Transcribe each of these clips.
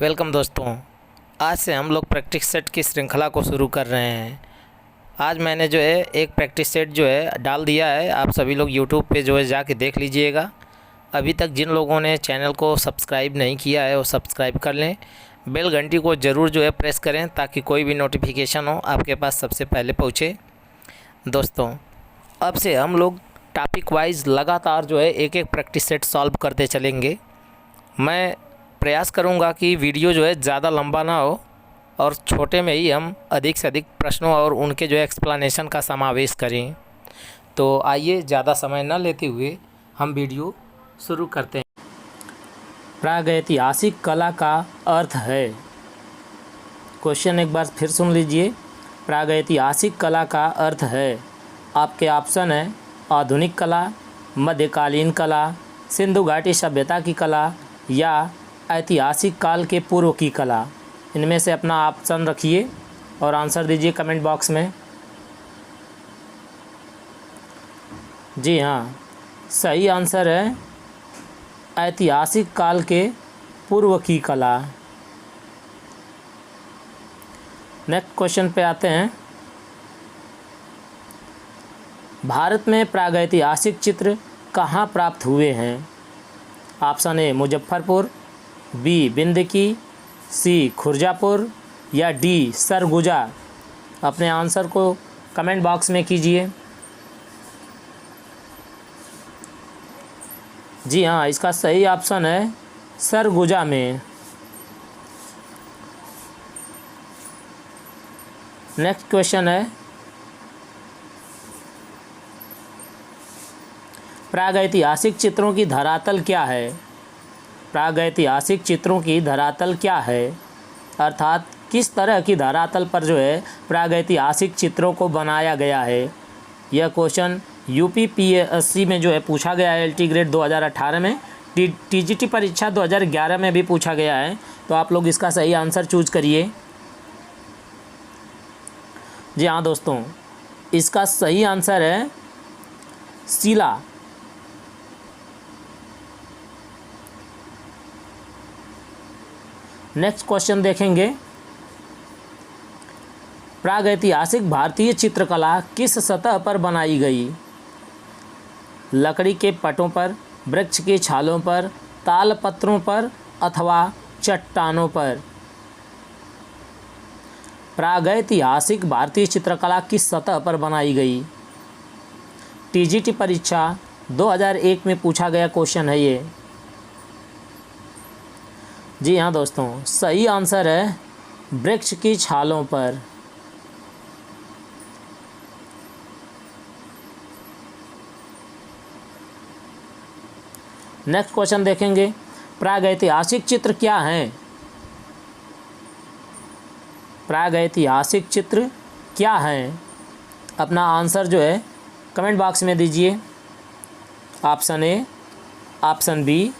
Welcome दोस्तों। आज से हम लोग प्रैक्टिस सेट की श्रृंखला को शुरू कर रहे हैं। आज मैंने जो है एक प्रैक्टिस सेट जो है डाल दिया है। आप सभी लोग यूट्यूब पे जो है जाके देख लीजिएगा। अभी तक जिन लोगों ने चैनल को सब्सक्राइब नहीं किया है वो सब्सक्राइब कर लें। बेल घंटी को ज़रूर जो है प्रेस करें ताकि कोई भी नोटिफिकेशन हो आपके पास सबसे पहले पहुँचे। दोस्तों, अब से हम लोग टॉपिक वाइज लगातार जो है एक एक प्रैक्टिस सेट सॉल्व करते चलेंगे। मैं प्रयास करूंगा कि वीडियो जो है ज़्यादा लंबा ना हो और छोटे में ही हम अधिक से अधिक प्रश्नों और उनके जो है एक्सप्लेनेशन का समावेश करें। तो आइए ज़्यादा समय न लेते हुए हम वीडियो शुरू करते हैं। प्रागैतिहासिक कला का अर्थ है। क्वेश्चन एक बार फिर सुन लीजिए। प्रागैतिहासिक कला का अर्थ है। आपके ऑप्शन है आधुनिक कला, मध्यकालीन कला, सिंधु घाटी सभ्यता की कला या ऐतिहासिक काल के पूर्व की कला। इनमें से अपना ऑप्शन रखिए और आंसर दीजिए कमेंट बॉक्स में। जी हाँ, सही आंसर है ऐतिहासिक काल के पूर्व की कला। नेक्स्ट क्वेश्चन पे आते हैं। भारत में प्रागैतिहासिक चित्र कहाँ प्राप्त हुए हैं? Option A Muzaffarpur, B Bindki, C Khurjapur या डी सरगुजा। अपने आंसर को कमेंट बॉक्स में कीजिए। जी हाँ, इसका सही ऑप्शन है सरगुजा में। नेक्स्ट क्वेश्चन है, प्रागैतिहासिक चित्रों की धरातल क्या है? प्रागैतिहासिक चित्रों की धरातल क्या है? अर्थात किस तरह की धरातल पर जो है प्रागैतिहासिक चित्रों को बनाया गया है? यह क्वेश्चन यूपीपीएससी में जो है पूछा गया है। एलटी ग्रेड 2018 में, टीजीटी परीक्षा 2011 में भी पूछा गया है। तो आप लोग इसका सही आंसर चूज करिए। जी हाँ दोस्तों, इसका सही आंसर है शिला। नेक्स्ट क्वेश्चन देखेंगे। प्रागैतिहासिक भारतीय चित्रकला किस सतह पर बनाई गई? लकड़ी के पटों पर, वृक्ष की छालों पर, तालपत्रों पर अथवा चट्टानों पर? प्रागैतिहासिक भारतीय चित्रकला किस सतह पर बनाई गई? टीजीटी परीक्षा 2001 में पूछा गया क्वेश्चन है ये। जी हाँ दोस्तों, सही आंसर है वृक्ष की छालों पर। नेक्स्ट क्वेश्चन देखेंगे। प्रागैतिहासिक चित्र क्या हैं? प्रागैतिहासिक चित्र क्या हैं? अपना आंसर जो है कमेंट बॉक्स में दीजिए। Option A, option B,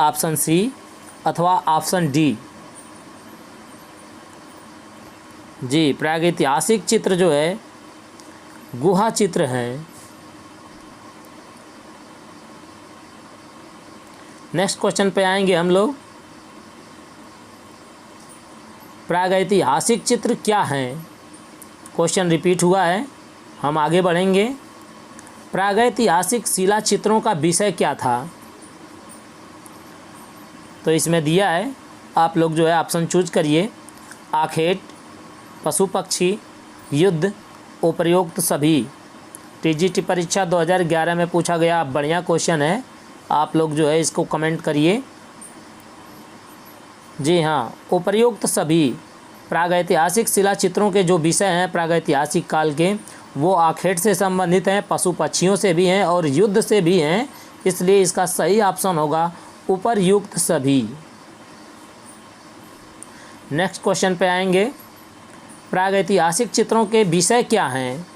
option C अथवा ऑप्शन डी। जी, प्रागैतिहासिक चित्र जो है गुहा चित्र हैं। नेक्स्ट क्वेश्चन पे आएंगे हम लोग। प्रागैतिहासिक चित्र क्या हैं? क्वेश्चन रिपीट हुआ है, हम आगे बढ़ेंगे। प्रागैतिहासिक शिला चित्रों का विषय क्या था? तो इसमें दिया है, आप लोग जो है ऑप्शन चूज करिए। आखेट, पशु पक्षी, युद्ध, उपर्युक्त सभी। टीजीटी परीक्षा 2011 में पूछा गया बढ़िया क्वेश्चन है। आप लोग जो है इसको कमेंट करिए। जी हाँ, उपर्युक्त सभी। प्रागैतिहासिक शिला चित्रों के जो विषय हैं प्रागैतिहासिक काल के, वो आखेट से संबंधित हैं, पशु पक्षियों से भी हैं और युद्ध से भी हैं। इसलिए इसका सही ऑप्शन होगा उपर्युक्त सभी। नेक्स्ट क्वेश्चन पे आएंगे। प्रागैतिहासिक चित्रों के विषय क्या हैं?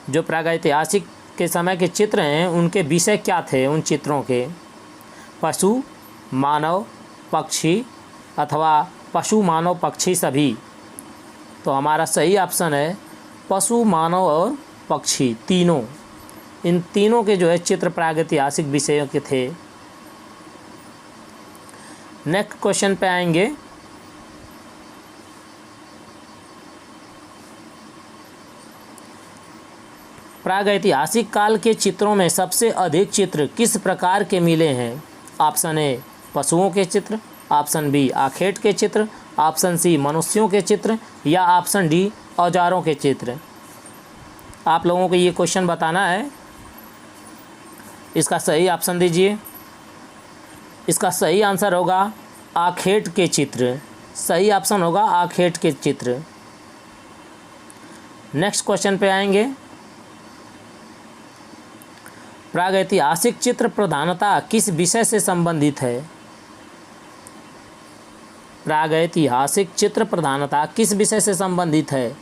जो प्रागैतिहासिक के समय के चित्र हैं उनके विषय क्या थे उन चित्रों के? पशु, मानव, पक्षी अथवा पशु, मानव, पक्षी सभी। तो हमारा सही ऑप्शन है पशु, मानव और पक्षी तीनों। इन तीनों के जो है चित्र प्रागैतिहासिक विषयों के थे। नेक्स्ट क्वेश्चन पे आएंगे। प्रागैतिहासिक काल के चित्रों में सबसे अधिक चित्र किस प्रकार के मिले हैं? ऑप्शन ए पशुओं के चित्र, ऑप्शन बी आखेट के चित्र, ऑप्शन सी मनुष्यों के चित्र या ऑप्शन डी औजारों के चित्र। आप लोगों को ये क्वेश्चन बताना है। इसका सही ऑप्शन दीजिए। इसका सही आंसर होगा आखेट के चित्र। सही ऑप्शन होगा आखेट के चित्र। नेक्स्ट क्वेश्चन पे आएंगे। प्रागैतिहासिक चित्र प्रधानतः किस विषय से संबंधित है? प्रागैतिहासिक चित्र प्रधानतः किस विषय से संबंधित है?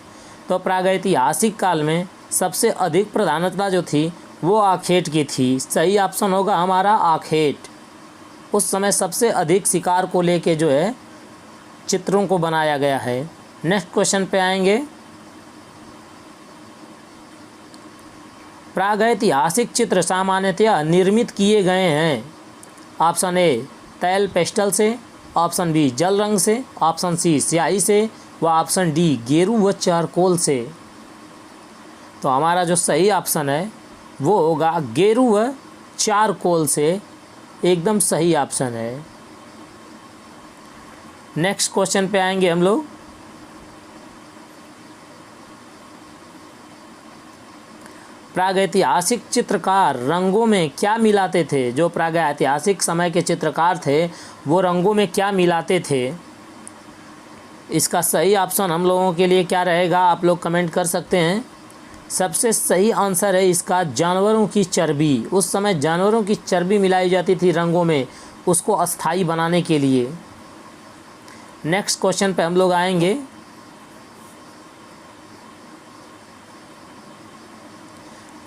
तो प्रागैतिहासिक काल में सबसे अधिक प्रधानता जो थी वो आखेट की थी। सही ऑप्शन होगा हमारा आखेट। उस समय सबसे अधिक शिकार को लेके जो है चित्रों को बनाया गया है। नेक्स्ट क्वेश्चन पे आएंगे। प्रागैतिहासिक चित्र सामान्यतया निर्मित किए गए हैं। ऑप्शन ए तैल पेस्टल से, ऑप्शन बी जल रंग से, ऑप्शन सी स्याही से व ऑप्शन डी गेरू व चारकोल से। तो हमारा जो सही ऑप्शन है वो होगा गेरू व चारकोल से। एकदम सही ऑप्शन है। नेक्स्ट क्वेश्चन पे आएंगे हम लोग। प्रागैतिहासिक चित्रकार रंगों में क्या मिलाते थे? जो प्रागैतिहासिक समय के चित्रकार थे वो रंगों में क्या मिलाते थे? इसका सही ऑप्शन हम लोगों के लिए क्या रहेगा, आप लोग कमेंट कर सकते हैं। सबसे सही आंसर है इसका जानवरों की चर्बी। उस समय जानवरों की चर्बी मिलाई जाती थी रंगों में, उसको अस्थाई बनाने के लिए। नेक्स्ट क्वेश्चन पे हम लोग आएंगे।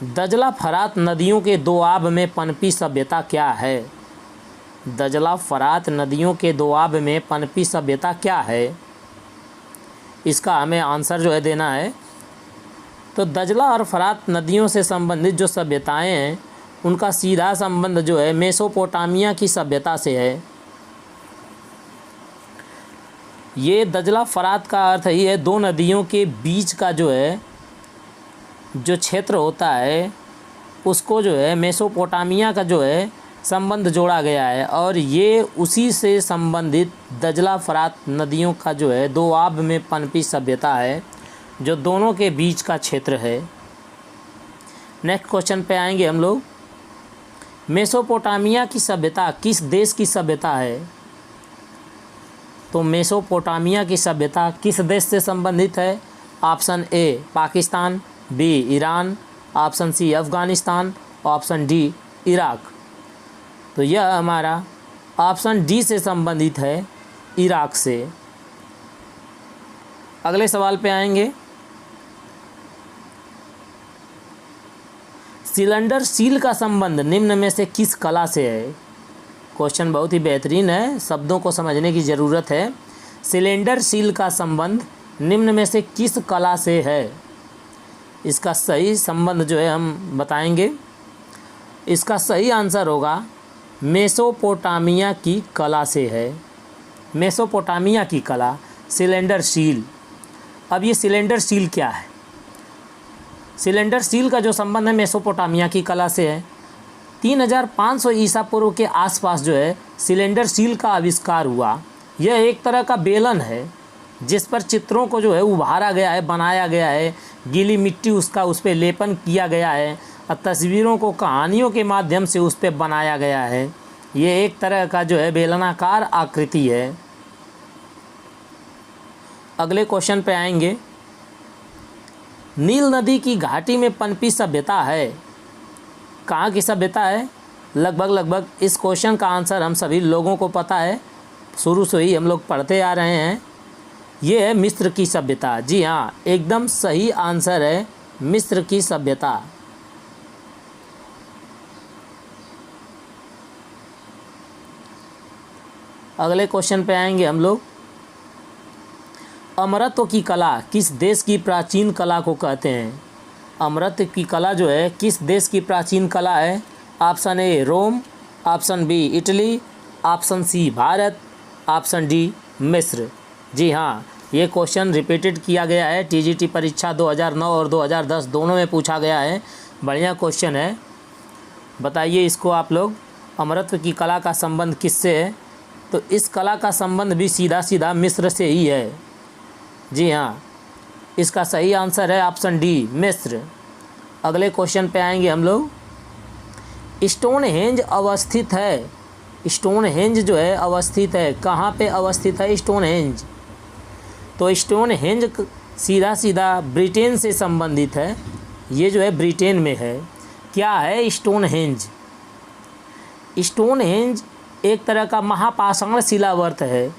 दजला फरात नदियों के दोआब में पनपी सभ्यता क्या है? दजला फरात नदियों के दोआब में पनपी सभ्यता क्या है? इसका हमें आंसर जो है देना है। तो दजला और फरात नदियों से संबंधित जो सभ्यताएं हैं उनका सीधा संबंध जो है मेसोपोटामिया की सभ्यता से है। ये दजला फरात का अर्थ ही है दो नदियों के बीच का जो है जो क्षेत्र होता है उसको जो है मेसोपोटामिया का जो है संबंध जोड़ा गया है, और ये उसी से संबंधित दजला फरात नदियों का जो है दोआब में पनपी सभ्यता है जो दोनों के बीच का क्षेत्र है। नेक्स्ट क्वेश्चन पे आएंगे हम लोग। मेसोपोटामिया की सभ्यता किस देश की सभ्यता है? तो मेसोपोटामिया की सभ्यता किस देश से संबंधित है? Option A Pakistan, B Iran, option C Afghanistan, option D Iraq. तो यह हमारा ऑप्शन डी से संबंधित है, इराक से। अगले सवाल पे आएंगे। सिलेंडर सील का संबंध निम्न में से किस कला से है? क्वेश्चन बहुत ही बेहतरीन है, शब्दों को समझने की ज़रूरत है। सिलेंडर सील का संबंध निम्न में से किस कला से है? इसका सही संबंध जो है हम बताएंगे। इसका सही आंसर होगा मेसोपोटामिया की कला से है। मेसोपोटामिया की कला सिलेंडर सील। अब ये सिलेंडर सील क्या है? सिलेंडर सील का जो संबंध है मेसोपोटामिया की कला से है। 3500 ईसा पूर्व के आसपास जो है सिलेंडर सील का आविष्कार हुआ। यह एक तरह का बेलन है जिस पर चित्रों को जो है उभारा गया है, बनाया गया है, गीली मिट्टी उसका उस पर लेपन किया गया है और तस्वीरों को कहानियों के माध्यम से उस पर बनाया गया है। ये एक तरह का जो है बेलनाकार आकृति है। अगले क्वेश्चन पे आएंगे। नील नदी की घाटी में पनपी सभ्यता है, कहाँ की सभ्यता है? लगभग इस क्वेश्चन का आंसर हम सभी लोगों को पता है, शुरू से ही हम लोग पढ़ते आ रहे हैं। ये है मिस्र की सभ्यता। जी हाँ, एकदम सही आंसर है मिस्र की सभ्यता। अगले क्वेश्चन पे आएंगे हम लोग। अमरत्व की कला किस देश की प्राचीन कला को कहते हैं? अमरत्व की कला जो है किस देश की प्राचीन कला है? Option A Rome, option B Italy, option C Bharat, option D मिस्र। जी हाँ, ये क्वेश्चन रिपीटेड किया गया है, टीजीटी परीक्षा 2009 और 2010 दोनों में पूछा गया है। बढ़िया क्वेश्चन है। बताइए इसको आप लोग, अमरत्व की कला का संबंध किससे है? तो इस कला का संबंध भी सीधा सीधा मिस्र से ही है। जी हाँ, इसका सही आंसर है ऑप्शन डी मिस्र। अगले क्वेश्चन पे आएंगे हम लोग। स्टोनहेंज अवस्थित है, स्टोनहेंज जो है अवस्थित है, कहाँ पे अवस्थित है स्टोनहेंज? तो स्टोनहेंज सीधा सीधा ब्रिटेन से संबंधित है, ये जो है ब्रिटेन में है। क्या है स्टोनहेंज? स्टोनहेंज एक तरह का महापाषाण शिलावर्त है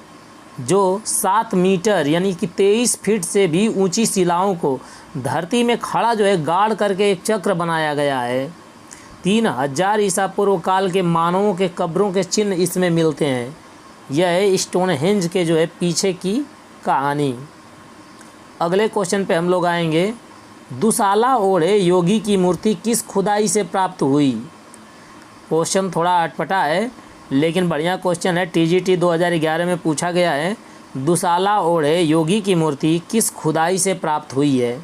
जो 7 मीटर यानी कि 23 फीट से भी ऊंची शिलाओं को धरती में खड़ा जो है गाड़ करके एक चक्र बनाया गया है। 3000 ईसा पूर्व काल के मानवों के कब्रों के चिन्ह इसमें मिलते हैं। यह है स्टोनहेंज के जो है पीछे की कहानी। अगले क्वेश्चन पे हम लोग आएंगे। दुशाला ओढ़े योगी की मूर्ति किस खुदाई से प्राप्त हुई? क्वेश्चन थोड़ा अटपटा है लेकिन बढ़िया क्वेश्चन है, टीजीटी 2011 में पूछा गया है। दुशाला ओढ़े योगी की मूर्ति किस खुदाई से प्राप्त हुई है?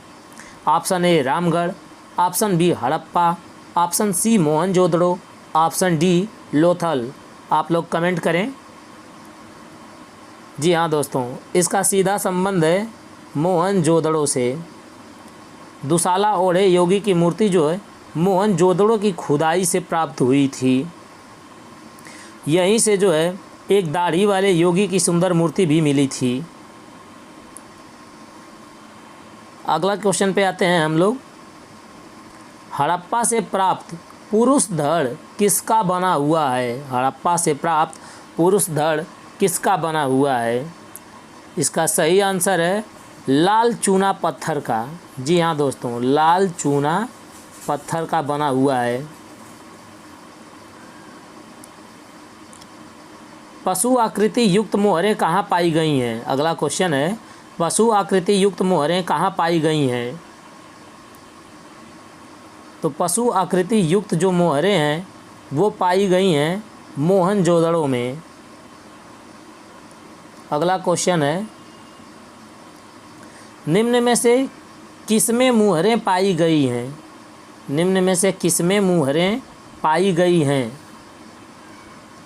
Option A Ramgarh, option B Harappa, option C Mohenjodaro, option D Lothal. आप लोग कमेंट करें। जी हाँ दोस्तों, इसका सीधा संबंध है मोहनजोदड़ो से। दुशाला ओढ़े योगी की मूर्ति जो है मोहनजोदड़ो की खुदाई से प्राप्त हुई थी। यहीं से जो है एक दाढ़ी वाले योगी की सुंदर मूर्ति भी मिली थी। अगला क्वेश्चन पे आते हैं हम लोग। हड़प्पा से प्राप्त पुरुष धड़ किसका बना हुआ है? हड़प्पा से प्राप्त पुरुष धड़ किसका बना हुआ है? इसका सही आंसर है लाल चूना पत्थर का। जी हाँ दोस्तों, लाल चूना पत्थर का बना हुआ है। पशु आकृति युक्त मोहरें कहाँ पाई गई हैं? अगला क्वेश्चन है, पशु आकृति युक्त मोहरें कहाँ पाई गई हैं? तो पशु आकृति युक्त जो मोहरें हैं वो पाई गई हैं मोहनजोदड़ो में। अगला क्वेश्चन है, निम्न में से किसमें मुहरें पाई गई हैं? निम्न में से किसमें मुहरें पाई गई हैं?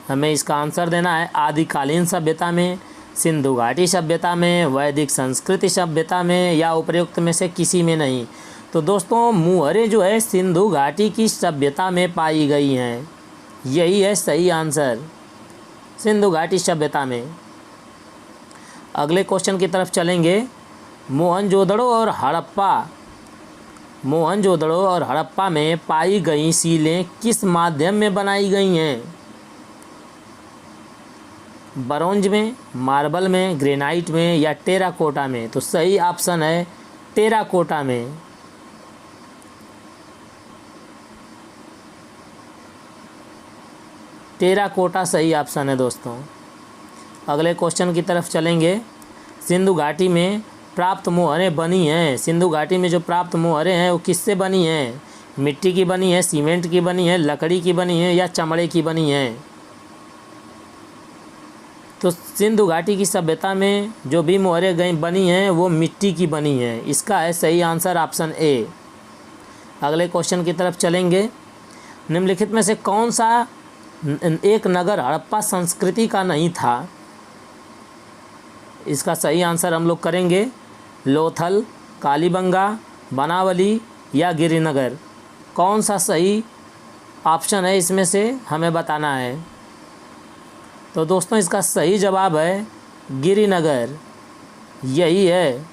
हमें इसका आंसर देना है। आदिकालीन सभ्यता में, सिंधु घाटी सभ्यता में, वैदिक संस्कृति सभ्यता में या उपरोक्त में से किसी में नहीं। तो दोस्तों मुहरें जो है सिंधु घाटी की सभ्यता में पाई गई हैं। यही है सही आंसर, सिंधु घाटी सभ्यता में। अगले क्वेश्चन की तरफ चलेंगे। मोहनजोदड़ो और हड़प्पा, मोहनजोदड़ो और हड़प्पा में पाई गई सीलें किस माध्यम में बनाई गई हैं? ब्रोंज में, मार्बल में, ग्रेनाइट में या टेराकोटा में? तो सही ऑप्शन है टेराकोटा में। टेराकोटा सही ऑप्शन है दोस्तों। अगले क्वेश्चन की तरफ चलेंगे। सिंधु घाटी में प्राप्त मोहरें बनी हैं, सिंधु घाटी में जो प्राप्त मोहरें हैं वो किससे बनी हैं? मिट्टी की बनी है, सीमेंट की बनी है, लकड़ी की बनी है या चमड़े की बनी है? तो सिंधु घाटी की सभ्यता में जो भी मोहरें गई बनी हैं वो मिट्टी की बनी है। इसका है सही आंसर ऑप्शन ए। अगले क्वेश्चन की तरफ चलेंगे। निम्नलिखित में से कौन सा एक नगर हड़प्पा संस्कृति का नहीं था? इसका सही आंसर हम लोग करेंगे लोथल, कालीबंगा, बनावली या गिरिनगर। कौन सा सही ऑप्शन है इसमें से हमें बताना है। तो दोस्तों इसका सही जवाब है गिरिनगर। यही है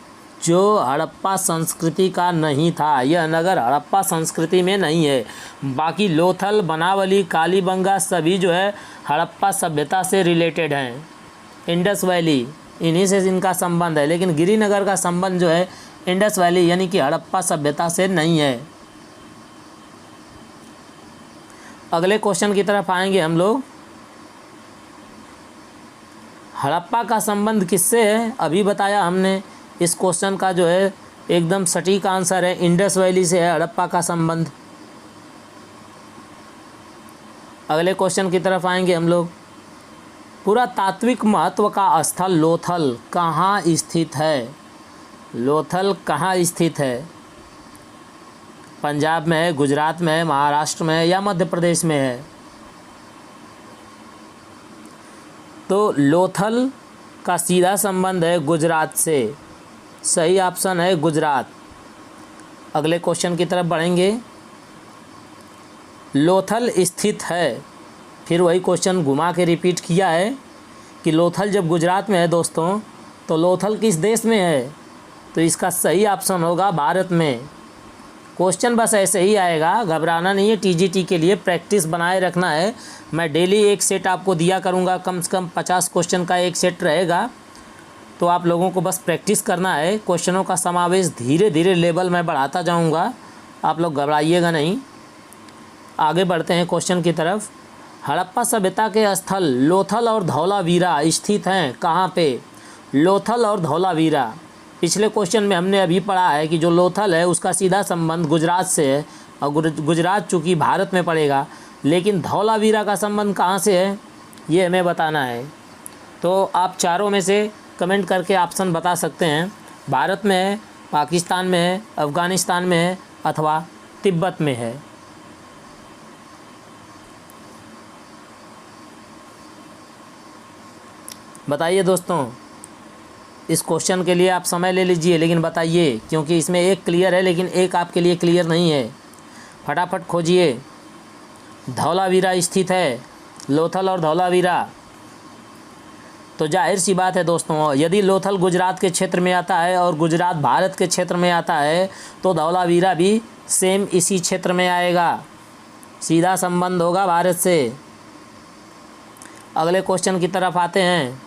जो हड़प्पा संस्कृति का नहीं था। यह नगर हड़प्पा संस्कृति में नहीं है। बाकी लोथल, बनावली, कालीबंगा सभी जो है हड़प्पा सभ्यता से रिलेटेड हैं। इंडस वैली इन्हीं से इनका संबंध है, लेकिन गिरिनगर का संबंध जो है इंडस वैली यानी कि हड़प्पा सभ्यता से नहीं है। अगले क्वेश्चन की तरफ आएंगे हम लोग। हड़प्पा का संबंध किससे है? अभी बताया हमने। इस क्वेश्चन का जो है एकदम सटीक आंसर है इंडस वैली से है हड़प्पा का संबंध। अगले क्वेश्चन की तरफ आएंगे हम लोग। पुरातात्विक महत्व का स्थल लोथल कहाँ स्थित है? लोथल कहाँ स्थित है? पंजाब में है, गुजरात में है, महाराष्ट्र में है या मध्य प्रदेश में है? तो लोथल का सीधा संबंध है गुजरात से। सही ऑप्शन है गुजरात। अगले क्वेश्चन की तरफ बढ़ेंगे। लोथल स्थित है, फिर वही क्वेश्चन घुमा के रिपीट किया है कि लोथल जब गुजरात में है दोस्तों, तो लोथल किस देश में है? तो इसका सही ऑप्शन होगा भारत में। क्वेश्चन बस ऐसे ही आएगा, घबराना नहीं है। टीजीटी के लिए प्रैक्टिस बनाए रखना है। मैं डेली एक सेट आपको दिया करूँगा, कम से कम 50 क्वेश्चन का एक सेट रहेगा। तो आप लोगों को बस प्रैक्टिस करना है। क्वेश्चनों का समावेश धीरे धीरे लेवल में बढ़ाता जाऊँगा, आप लोग घबराइएगा नहीं। आगे बढ़ते हैं क्वेश्चन की तरफ। हड़प्पा सभ्यता के स्थल लोथल और धौलावीरा स्थित हैं कहाँ पे? लोथल और धौलावीरा। पिछले क्वेश्चन में हमने अभी पढ़ा है कि जो लोथल है उसका सीधा संबंध गुजरात से है, और गुजरात चूँकि भारत में पड़ेगा, लेकिन धौलावीरा का संबंध कहाँ से है ये हमें बताना है। तो आप चारों में से कमेंट करके ऑप्शन बता सकते हैं। भारत में है, पाकिस्तान में है, अफ़गानिस्तान में है अथवा तिब्बत में है। बताइए दोस्तों, इस क्वेश्चन के लिए आप समय ले लीजिए, लेकिन बताइए, क्योंकि इसमें एक क्लियर है लेकिन एक आपके लिए क्लियर नहीं है। फटाफट खोजिए। धौलावीरा स्थित है, लोथल और धौलावीरा। तो जाहिर सी बात है दोस्तों, यदि लोथल गुजरात के क्षेत्र में आता है और गुजरात भारत के क्षेत्र में आता है, तो धौलावीरा भी सेम इसी क्षेत्र में आएगा। सीधा संबंध होगा भारत से। अगले क्वेश्चन की तरफ आते हैं।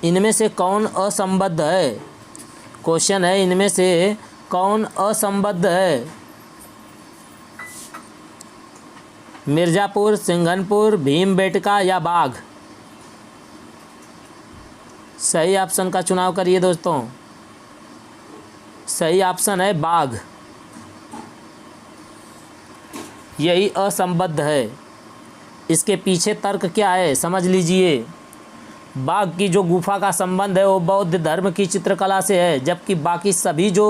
इनमें से कौन असंबद्ध है? क्वेश्चन है, इनमें से कौन असंबद्ध है? मिर्ज़ापुर, सिंघनपुर, भीमबेटका या बाघ? सही ऑप्शन का चुनाव करिए दोस्तों। सही ऑप्शन है बाघ। यही असंबद्ध है। इसके पीछे तर्क क्या है समझ लीजिए। बाघ की जो गुफा का संबंध है वो बौद्ध धर्म की चित्रकला से है, जबकि बाकी सभी जो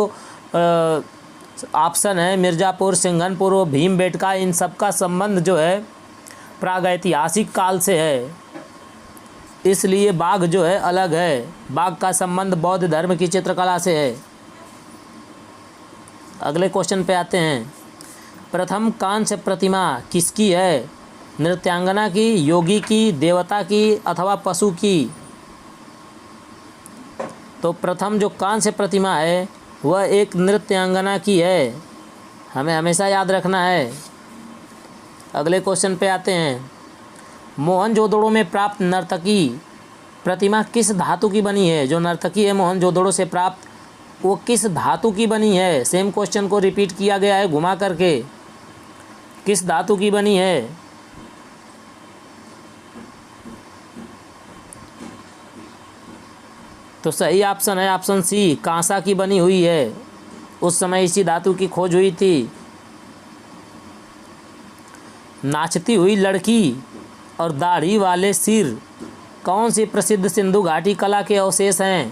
ऑप्शन है मिर्ज़ापुर, सिंघनपुर और भीमबेटका, इन सब का संबंध जो है प्रागैतिहासिक काल से है। इसलिए बाघ जो है अलग है। बाघ का संबंध बौद्ध धर्म की चित्रकला से है। अगले क्वेश्चन पे आते हैं। प्रथम कांस्य प्रतिमा किसकी है? नृत्यांगना की, योगी की, देवता की अथवा पशु की? तो प्रथम जो कांस्य प्रतिमा है वह एक नृत्यांगना की है, हमें हमेशा याद रखना है। अगले क्वेश्चन पे आते हैं। मोहनजोदड़ो में प्राप्त नर्तकी प्रतिमा किस धातु की बनी है? जो नर्तकी है मोहनजोदड़ो से प्राप्त, वो किस धातु की बनी है? सेम क्वेश्चन को रिपीट किया गया है घुमा करके। किस धातु की बनी है? तो सही ऑप्शन है ऑप्शन सी, कांसा की बनी हुई है। उस समय इसी धातु की खोज हुई थी। नाचती हुई लड़की और दाढ़ी वाले सिर कौन सी प्रसिद्ध सिंधु घाटी कला के अवशेष हैं?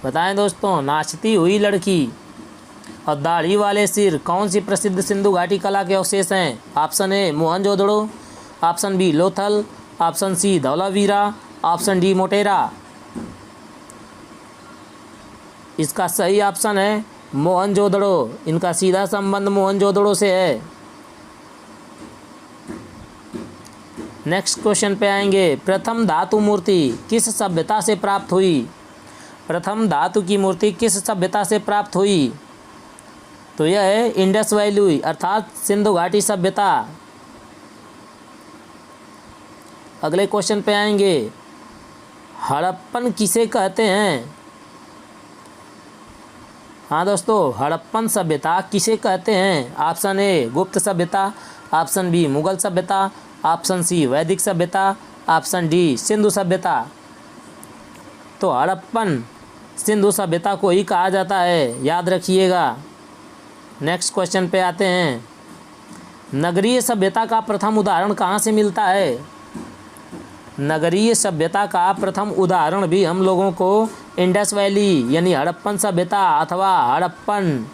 बताएं दोस्तों। नाचती हुई लड़की और दाढ़ी वाले सिर कौन सी प्रसिद्ध सिंधु घाटी कला के अवशेष हैं? Option A Mohenjodaro, option B Lothal, option C Dholavira, option D Motera. इसका सही ऑप्शन है मोहनजोदड़ो। इनका सीधा संबंध मोहनजोदड़ो से है। नेक्स्ट क्वेश्चन पे आएंगे। प्रथम धातु मूर्ति किस सभ्यता से प्राप्त हुई? प्रथम धातु की मूर्ति किस सभ्यता से प्राप्त हुई? तो यह है इंडस वैली अर्थात सिंधु घाटी सभ्यता। अगले क्वेश्चन पे आएंगे। हड़प्पन किसे कहते हैं? हाँ दोस्तों, हड़प्पन सभ्यता किसे कहते हैं? ऑप्शन ए गुप्त सभ्यता, ऑप्शन बी मुगल सभ्यता, ऑप्शन सी वैदिक सभ्यता, ऑप्शन डी सिंधु सभ्यता। तो हड़प्पन सिंधु सभ्यता को ही कहा जाता है, याद रखिएगा। नेक्स्ट क्वेश्चन पे आते हैं। नगरीय सभ्यता का प्रथम उदाहरण कहाँ से मिलता है? नगरीय सभ्यता का प्रथम उदाहरण भी हम लोगों को इंडस वैली यानी हड़प्पन सभ्यता अथवा हड़प्पन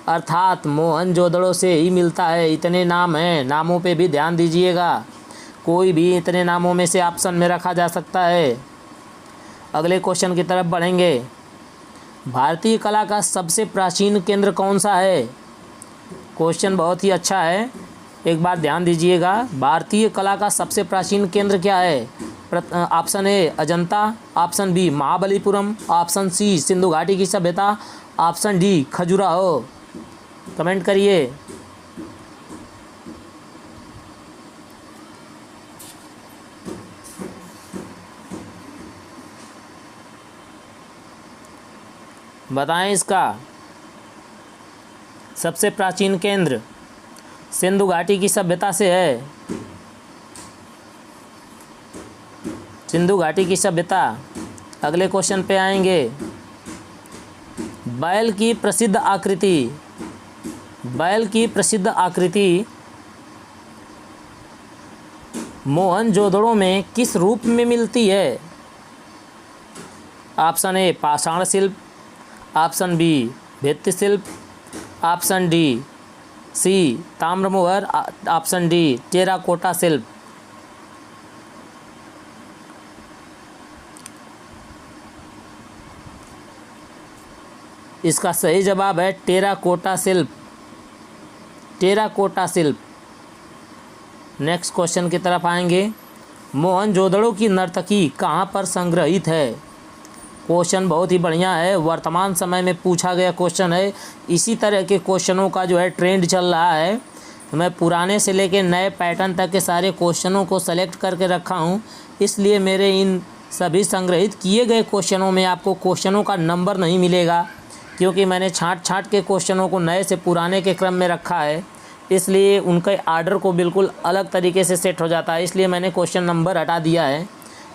अर्थात मोहनजोदड़ो से ही मिलता है। इतने नाम हैं, नामों पे भी ध्यान दीजिएगा, कोई भी इतने नामों में से ऑप्शन में रखा जा सकता है। अगले क्वेश्चन की तरफ बढ़ेंगे। भारतीय कला का सबसे प्राचीन केंद्र कौन सा है? क्वेश्चन बहुत ही अच्छा है, एक बार ध्यान दीजिएगा। भारतीय कला का सबसे प्राचीन केंद्र क्या है? Option A Ajanta, option B Mahabalipuram, option C Sindhu घाटी की सभ्यता, ऑप्शन डी खजुराहो। कमेंट करिए। बताएं इसका सबसे प्राचीन केंद्र। सिंधु घाटी की सभ्यता से है, सिंधु घाटी की सभ्यता। अगले क्वेश्चन पे आएंगे। बैल की प्रसिद्ध आकृति, बैल की प्रसिद्ध आकृति मोहनजोदड़ो में किस रूप में मिलती है? ऑप्शन ए पाषाण शिल्प, ऑप्शन बी भित्ति शिल्प, ऑप्शन डी सी ताम्रमोहर, ऑप्शन डी टेराकोटा शिल्प। इसका सही जवाब है टेराकोटा शिल्प, टेराकोटा शिल्प। नेक्स्ट क्वेश्चन की तरफ आएंगे। मोहनजोदड़ो की नर्तकी कहाँ पर संग्रहित है? क्वेश्चन बहुत ही बढ़िया है, वर्तमान समय में पूछा गया क्वेश्चन है। इसी तरह के क्वेश्चनों का जो है ट्रेंड चल रहा है। मैं पुराने से लेके नए पैटर्न तक के सारे क्वेश्चनों को सेलेक्ट करके रखा हूँ, इसलिए मेरे इन सभी संग्रहित किए गए क्वेश्चनों में आपको क्वेश्चनों का नंबर नहीं मिलेगा, क्योंकि मैंने छाँट के क्वेश्चनों को नए से पुराने के क्रम में रखा है, इसलिए उनके आर्डर को बिल्कुल अलग तरीके से सेट हो जाता है, इसलिए मैंने क्वेश्चन नंबर हटा दिया है।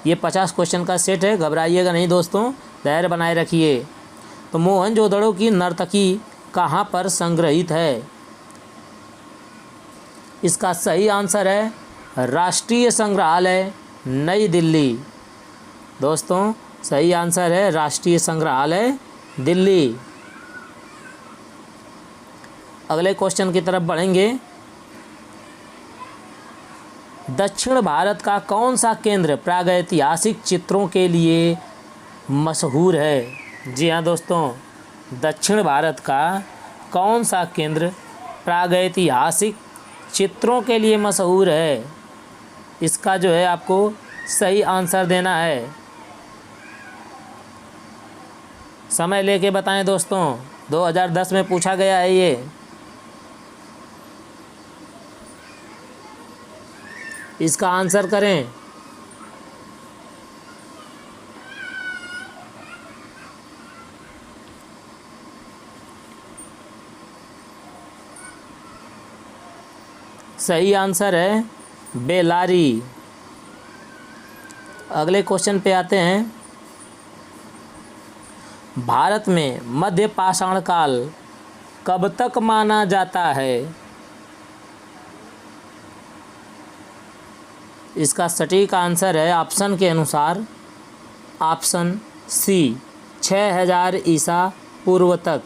ये 50 क्वेश्चन का सेट है, घबराइएगा नहीं दोस्तों, धैर्य बनाए रखिए। तो मोहनजोदड़ो की नर्तकी कहाँ पर संग्रहित है? इसका सही आंसर है राष्ट्रीय संग्रहालय नई दिल्ली। दोस्तों सही आंसर है राष्ट्रीय संग्रहालय दिल्ली। अगले क्वेश्चन की तरफ बढ़ेंगे। दक्षिण भारत का कौन सा केंद्र प्रागैतिहासिक चित्रों के लिए मशहूर है? जी हाँ दोस्तों, दक्षिण भारत का कौन सा केंद्र प्रागैतिहासिक चित्रों के लिए मशहूर है? इसका जो है आपको सही आंसर देना है। समय लेके बताएं दोस्तों, 2010 में पूछा गया है ये। इसका आंसर करें। सही आंसर है बेलारी। अगले क्वेश्चन पे आते हैं। भारत में मध्य पाषाण काल कब तक माना जाता है? इसका सटीक आंसर है ऑप्शन के अनुसार ऑप्शन सी 6000 ईसा पूर्व तक।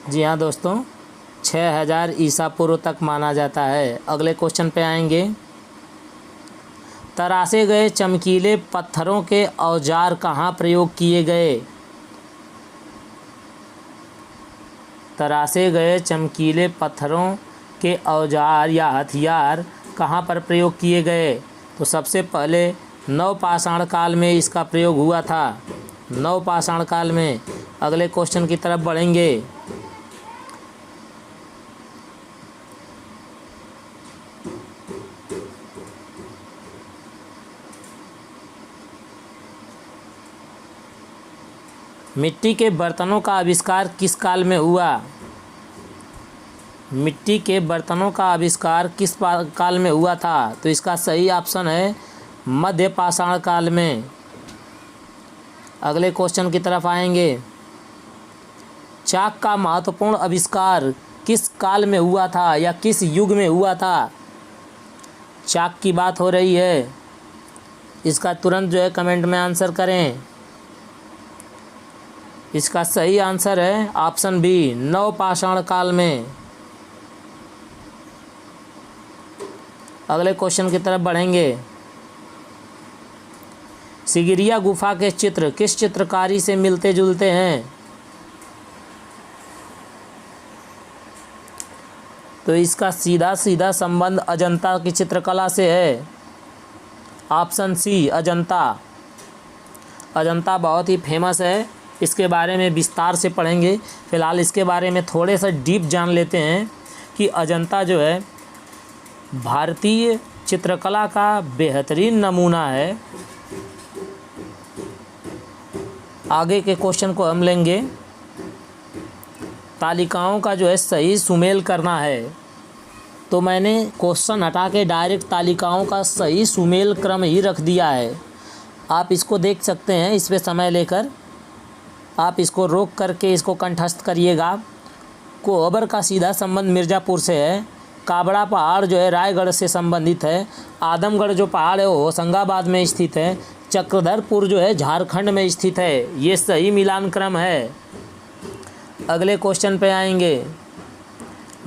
जी हाँ दोस्तों, 6000 ईसा पूर्व तक माना जाता है। अगले क्वेश्चन पे आएंगे। तराशे गए चमकीले पत्थरों के औजार कहाँ प्रयोग किए गए? तराशे गए चमकीले पत्थरों के औजार या हथियार कहाँ पर प्रयोग किए गए? तो सबसे पहले नवपाषाण काल में इसका प्रयोग हुआ था, नवपाषाण काल में। अगले क्वेश्चन की तरफ बढ़ेंगे। मिट्टी के बर्तनों का आविष्कार किस काल में हुआ? मिट्टी के बर्तनों का आविष्कार किस काल में हुआ था? तो इसका सही ऑप्शन है मध्य पाषाण काल में। अगले क्वेश्चन की तरफ आएंगे। चाक का महत्वपूर्ण आविष्कार किस काल में हुआ था या किस युग में हुआ था? चाक की बात हो रही है। इसका तुरंत जो है कमेंट में आंसर करें। इसका सही आंसर है ऑप्शन बी, नवपाषाण काल में। अगले क्वेश्चन की तरफ बढ़ेंगे। सिगिरिया गुफा के चित्र किस चित्रकारी से मिलते जुलते हैं? तो इसका सीधा सीधा संबंध अजंता की चित्रकला से है। Option C, Ajanta. अजंता बहुत ही फेमस है, इसके बारे में विस्तार से पढ़ेंगे। फ़िलहाल इसके बारे में थोड़े सा डीप जान लेते हैं कि अजंता जो है भारतीय चित्रकला का बेहतरीन नमूना है। आगे के क्वेश्चन को हम लेंगे। तालिकाओं का जो है सही सुमेल करना है। तो मैंने क्वेश्चन हटा के डायरेक्ट तालिकाओं का सही सुमेल क्रम ही रख दिया है। आप इसको देख सकते हैं, इस पे समय लेकर आप इसको रोक करके इसको कंठस्थ करिएगा। कोहबर का सीधा संबंध मिर्ज़ापुर से है। काबड़ा पहाड़ जो है रायगढ़ से संबंधित है। आदमगढ़ जो पहाड़ है वो होशंगाबाद में स्थित है। चक्रधरपुर जो है झारखंड में स्थित है। ये सही मिलान क्रम है। अगले क्वेश्चन पे आएंगे।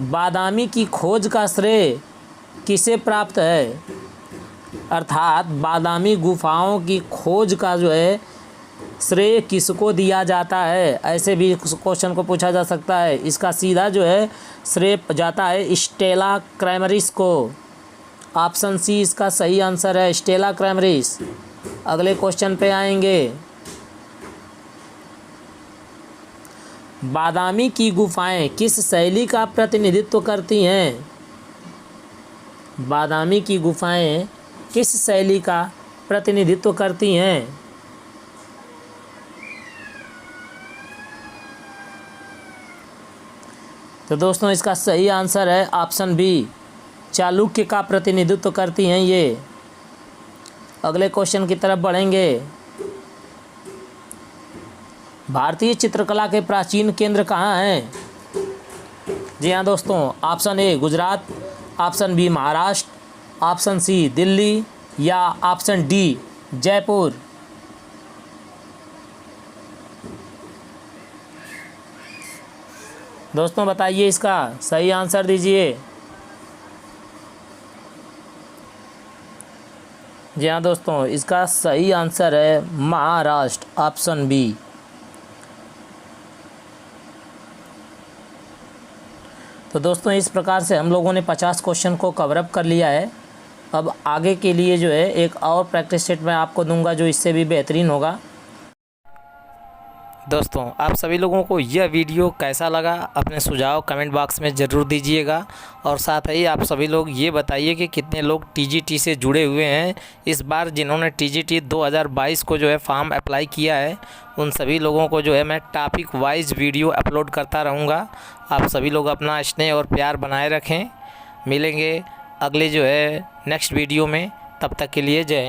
बादामी की खोज का श्रेय किसे प्राप्त है? अर्थात बादामी गुफाओं की खोज का जो है श्रेय किसको दिया जाता है? ऐसे भी क्वेश्चन को पूछा जा सकता है। इसका सीधा जो है श्रेय जाता है स्टेला क्रैमरिस को। ऑप्शन सी इसका सही आंसर है, स्टेला क्रैमरिस। अगले क्वेश्चन पे आएंगे। बादामी की गुफाएं किस शैली का प्रतिनिधित्व करती हैं? बादामी की गुफाएं किस शैली का प्रतिनिधित्व करती हैं? तो दोस्तों इसका सही आंसर है ऑप्शन बी, चालुक्य का प्रतिनिधित्व करती हैं ये। अगले क्वेश्चन की तरफ बढ़ेंगे। भारतीय चित्रकला के प्राचीन केंद्र कहाँ हैं? जी हाँ दोस्तों, option A Gujarat, option B Maharashtra, option C Delhi या ऑप्शन डी जयपुर। दोस्तों बताइए, इसका सही आंसर दीजिए। जी हाँ दोस्तों, इसका सही आंसर है महाराष्ट्र, ऑप्शन बी। तो दोस्तों इस प्रकार से हम लोगों ने 50 क्वेश्चन को कवरअप कर लिया है। अब आगे के लिए जो है एक और प्रैक्टिस सेट मैं आपको दूंगा जो इससे भी बेहतरीन होगा। दोस्तों आप सभी लोगों को यह वीडियो कैसा लगा अपने सुझाव कमेंट बॉक्स में ज़रूर दीजिएगा। और साथ ही आप सभी लोग ये बताइए कि कितने लोग टीजीटी से जुड़े हुए हैं। इस बार जिन्होंने टीजीटी 2022 को जो है फॉर्म अप्लाई किया है उन सभी लोगों को जो है मैं टॉपिक वाइज वीडियो अपलोड करता रहूँगा। आप सभी लोग अपना स्नेह और प्यार बनाए रखें। मिलेंगे अगले जो है नेक्स्ट वीडियो में, तब तक के लिए जय हिंद।